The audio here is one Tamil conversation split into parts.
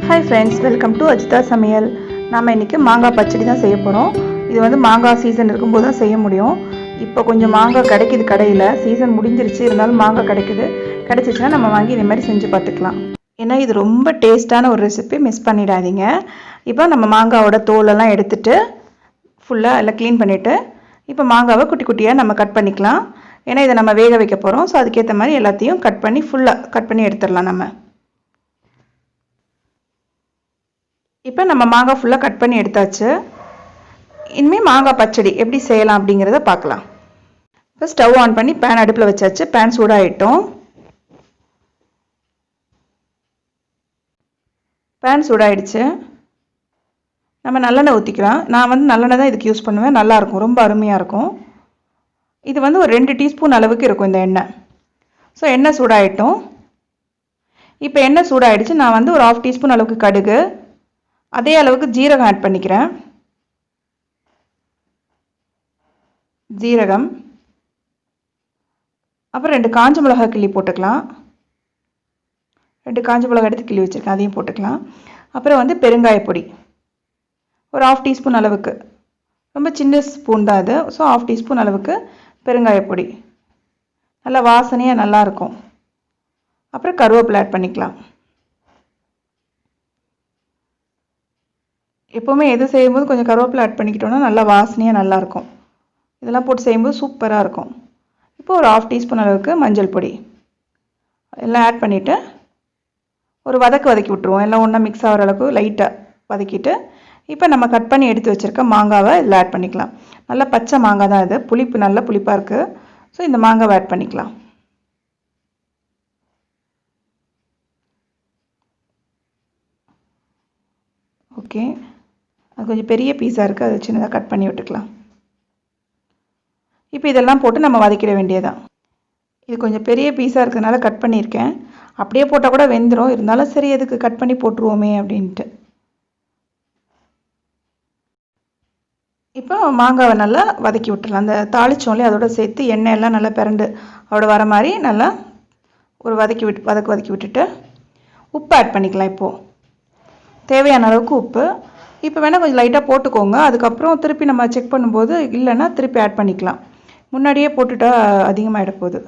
Hi friends, welcome to Ajitha Samayal. நாம இன்னைக்கு மாங்காய் பச்சடி தான் செய்ய போறோம். இது வந்து மாங்காய் சீசன் இருக்கும்போது தான் செய்ய முடியும். இப்போ கொஞ்சம் மாங்காய் கிடைக்குது கடையில், சீசன் முடிஞ்சிருச்சு, இருந்தாலும் மாங்காய் கிடைச்சிச்சுன்னா நம்ம வாங்கி இந்த மாதிரி செஞ்சு பார்த்துக்கலாம். ஏன்னா இது ரொம்ப டேஸ்டான ஒரு ரெசிபி, மிஸ் பண்ணிடாதீங்க. இப்போ நம்ம மாங்காவோட தோலெல்லாம் எடுத்துட்டு ஃபுல்லாக எல்லாம் க்ளீன் பண்ணிவிட்டு இப்போ மாங்காவை குட்டி குட்டியாக நம்ம கட் பண்ணிக்கலாம். ஏன்னா இதை நம்ம வேக வைக்க போகிறோம். ஸோ அதுக்கேற்ற மாதிரி எல்லாத்தையும் ஃபுல்லாக கட் பண்ணி எடுத்துடலாம் நம்ம. இப்போ நம்ம மாங்காய் ஃபுல்லாக கட் பண்ணி எடுத்தாச்சு. இனிமேல் மாங்காய் பச்சடி எப்படி செய்யலாம் அப்படிங்கிறத பார்க்கலாம். இப்போ ஸ்டவ் ஆன் பண்ணி பேன் அடுப்பில் வச்சாச்சு. பேன் சூடாகிட்டோம். பேன் சூடாகிடுச்சு. நம்ம நல்லெண்ணெய் ஊற்றிக்கலாம். நான் வந்து நல்லெண்ணெய் தான் இதுக்கு யூஸ் பண்ணுவேன். நல்லாயிருக்கும், ரொம்ப அருமையாக இருக்கும். இது வந்து ஒரு 2 டீஸ்பூன் அளவுக்கு இருக்கும் இந்த எண்ணெய். ஸோ எண்ணெய் சூடாகிட்டோம். இப்போ எண்ணெய் சூடாகிடுச்சு. நான் வந்து ஒரு 1/2 டீஸ்பூன் அளவுக்கு கடுகு, அதே அளவுக்கு ஜீரகம் ஆட் பண்ணிக்கிறேன். ஜீரகம், அப்புறம் 2 காஞ்ச மிளகாய் கிள்ளி போட்டுக்கலாம். 2 காஞ்ச மிளகாய் எடுத்து கிள்ளி வச்சுருக்கேன், அதையும் போட்டுக்கலாம். அப்புறம் வந்து பெருங்காய பொடி ஒரு 1/2 டீஸ்பூன் அளவுக்கு, ரொம்ப சின்ன ஸ்பூன் தான் அது. ஸோ 1/2 டீஸ்பூன் அளவுக்கு பெருங்காய பொடி, நல்லா வாசனையாக நல்லாயிருக்கும். அப்புறம் கருவேப்பிலை ஆட் பண்ணிக்கலாம். எப்போவுமே எது செய்யும்போது கொஞ்சம் கருவேப்பிலை ஆட் பண்ணிக்கிட்டோன்னா நல்லா வாசனையாக நல்லாயிருக்கும். இதெல்லாம் போட்டு செய்யும்போது சூப்பராக இருக்கும். இப்போ ஒரு 1/2 டீஸ்பூன் அளவுக்கு மஞ்சள் பொடி எல்லாம் ஆட் பண்ணிவிட்டு ஒரு வதக்கி விட்டுருவோம். எல்லாம் ஒன்றா மிக்ஸ் ஆகிற அளவுக்கு லைட்டாக வதக்கிட்டு இப்போ நம்ம கட் பண்ணி எடுத்து வச்சுருக்க மாங்காவை இதில் ஆட் பண்ணிக்கலாம். நல்லா பச்சை மாங்காய் தான் இது, நல்ல புளிப்பாக இருக்குது. ஸோ இந்த மாங்காவை ஆட் பண்ணிக்கலாம். ஓகே, அது கொஞ்சம் பெரிய பீஸாக இருக்குது, அது சின்னதாக கட் பண்ணி விட்டுக்கலாம். இப்போ இதெல்லாம் போட்டு நம்ம வதக்கிட வேண்டியதான். இது கொஞ்சம் பெரிய பீஸாக இருக்கிறதுனால கட் பண்ணியிருக்கேன். அப்படியே போட்டால் கூட வெந்துடும், இருந்தாலும் சரி எதுக்கு கட் பண்ணி போட்டுருவோமே அப்படின்ட்டு. இப்போ மாங்காவை நல்லா வதக்கி விட்டுடலாம். அந்த தாளிச்சோம்லே அதோட சேர்த்து எண்ணெய் எல்லாம் நல்லா பிறண்டு அதோட வர மாதிரி நல்லா ஒரு வதக்கி விட்டுட்டு உப்பு ஆட் பண்ணிக்கலாம். இப்போது தேவையான அளவுக்கு உப்பு. இப்போ வேணால் கொஞ்சம் லைட்டாக போட்டுக்கோங்க. அதுக்கப்புறம் திருப்பி நம்ம செக் பண்ணும்போது இல்லைன்னா திருப்பி ஆட் பண்ணிக்கலாம். முன்னாடியே போட்டுட்டா அதிகமாகிட போகுது.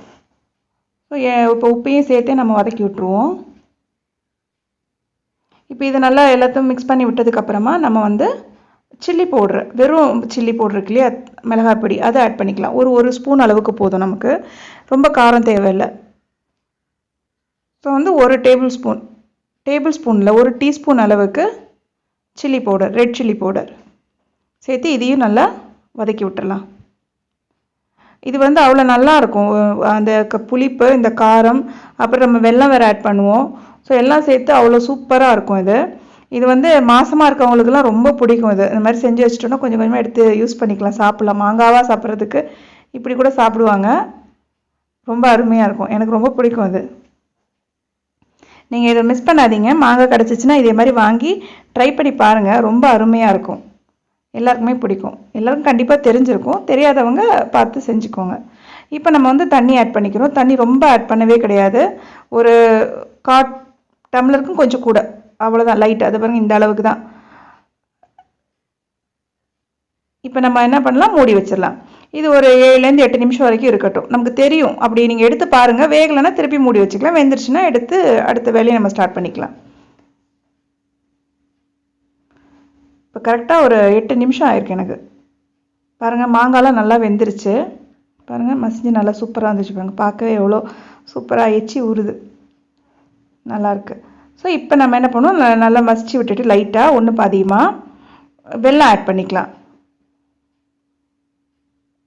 ஸோ இப்போ உப்பையும் சேர்த்தே நம்ம வதக்கி விட்டுருவோம். இப்போ இதை நல்லா எல்லாத்தையும் மிக்ஸ் பண்ணி விட்டதுக்கப்புறமா நம்ம வந்து சில்லி பவுட்ரு, வெறும் சில்லி பவுட்ரு இருக்கு இல்லையா, மிளகாய் பொடி, அதை ஆட் பண்ணிக்கலாம். ஒரு ஸ்பூன் அளவுக்கு போதும், நமக்கு ரொம்ப காரம் தேவையில்லை. ஸோ வந்து ஒரு டேபிள் ஸ்பூனில் 1 டீஸ்பூன் அளவுக்கு chilli powder, red chilli powder சேர்த்து இதையும் நல்லா வதக்கி விட்டுடலாம். இது வந்து அவ்வளோ நல்லாயிருக்கும். அந்த புளிப்பு, இந்த காரம், அப்புறம் நம்ம வெல்லம் வேறு ஆட் பண்ணுவோம். ஸோ எல்லாம் சேர்த்து அவ்வளோ சூப்பராக இருக்கும். இது வந்து மாசமாக இருக்கவங்களுக்குலாம் ரொம்ப பிடிக்கும். இந்த மாதிரி செஞ்சு வச்சுட்டோன்னா கொஞ்சம் கொஞ்சமாக எடுத்து யூஸ் பண்ணிக்கலாம், சாப்பிட்லாம். மாங்காவாக சாப்பிட்றதுக்கு இப்படி கூட சாப்பிடுவாங்க. ரொம்ப அருமையாக இருக்கும், எனக்கு ரொம்ப பிடிக்கும் அது. நீங்கள் இதை மிஸ் பண்ணாதீங்க. மாங்காய் கிடச்சிச்சின்னா இதே மாதிரி வாங்கி ட்ரை பண்ணி பாருங்கள், ரொம்ப அருமையாக இருக்கும். எல்லாருக்குமே பிடிக்கும். எல்லாருக்கும் கண்டிப்பாக தெரிஞ்சிருக்கும், தெரியாதவங்க பார்த்து செஞ்சுக்கோங்க. இப்போ நம்ம வந்து தண்ணி ஆட் பண்ணிக்கிறோம். தண்ணி ரொம்ப ஆட் பண்ணவே கிடையாது, ஒரு 1/4 டம்ளருக்கும் கொஞ்சம் கூட, அவ்வளோதான், லைட். அது பாருங்கள், இந்த அளவுக்கு தான். இப்போ நம்ம என்ன பண்ணலாம், மூடி வச்சிடலாம். இது ஒரு 7லேருந்து 8 நிமிஷம் வரைக்கும் இருக்கட்டும். நமக்கு தெரியும், அப்படி நீங்கள் எடுத்து பாருங்கள். வேகலைன்னா திருப்பி மூடி வச்சுக்கலாம். வெந்துருச்சுன்னா எடுத்து அடுத்த வேலையை நம்ம ஸ்டார்ட் பண்ணிக்கலாம். இப்போ கரெக்டாக ஒரு 8 நிமிஷம் ஆயிருக்கு எனக்கு. பாருங்கள், மாங்காய்லாம் நல்லா வெந்துருச்சு. பாருங்கள், மசிஞ்சு நல்லா சூப்பராக வந்துச்சு. பாருங்கள், பார்க்கவே எவ்வளோ சூப்பராக எச்சி ஊறுது, நல்லாயிருக்கு. ஸோ இப்போ நம்ம என்ன பண்ணுவோம், நல்லா மசிச்சு விட்டுட்டு லைட்டாக ஒன்று பாதியமாக வெல்லம் ஆட் பண்ணிக்கலாம்.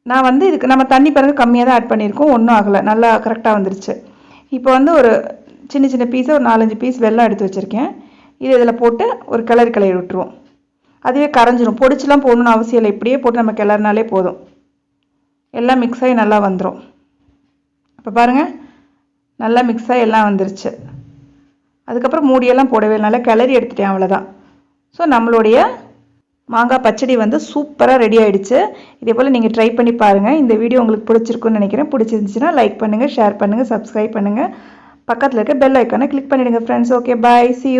நான் வந்து இதுக்கு நம்ம தண்ணி பிறகு கம்மியாக தான் ஆட் பண்ணியிருக்கோம், ஒன்றும் ஆகலை, நல்லா கரெக்டாக வந்துருச்சு. இப்போ வந்து ஒரு சின்ன பீஸை ஒரு 4-5 பீஸ் வெல்லம் எடுத்து வச்சுருக்கேன். இதில் போட்டு ஒரு கிளறி விட்டுருவோம். அதுவே கரைஞ்சிரும். பொடிச்செலாம் போடணுன்னு அவசியம் இல்லை, இப்படியே போட்டு நம்ம கிளறினாலே போதும். எல்லாம் மிக்ஸ் ஆகி நல்லா வந்துடும். இப்போ பாருங்கள், நல்லா மிக்ஸ் ஆகி எல்லாம் வந்துருச்சு. அதுக்கப்புறம் மூடியெல்லாம் போடவே நல்லா கிளறி எடுத்துட்டேன், அவ்வளோதான். ஸோ நம்மளுடைய மாங்காய் பச்சடி வந்து சூப்பராக ரெடி ஆகிடுச்சு. இதே போல் நீங்கள் ட்ரை பண்ணி பாருங்கள். இந்த வீடியோ உங்களுக்கு பிடிச்சிருக்குன்னு நினைக்கிறேன். பிடிச்சிருந்துச்சுன்னா லைக் பண்ணுங்கள், ஷேர் பண்ணுங்கள், சப்ஸ்கிரைப் பண்ணுங்கள். பக்கத்தில் இருக்க பெல் ஐக்கானை கிளிக் பண்ணிவிடுங்க friends. Okay, bye, see you.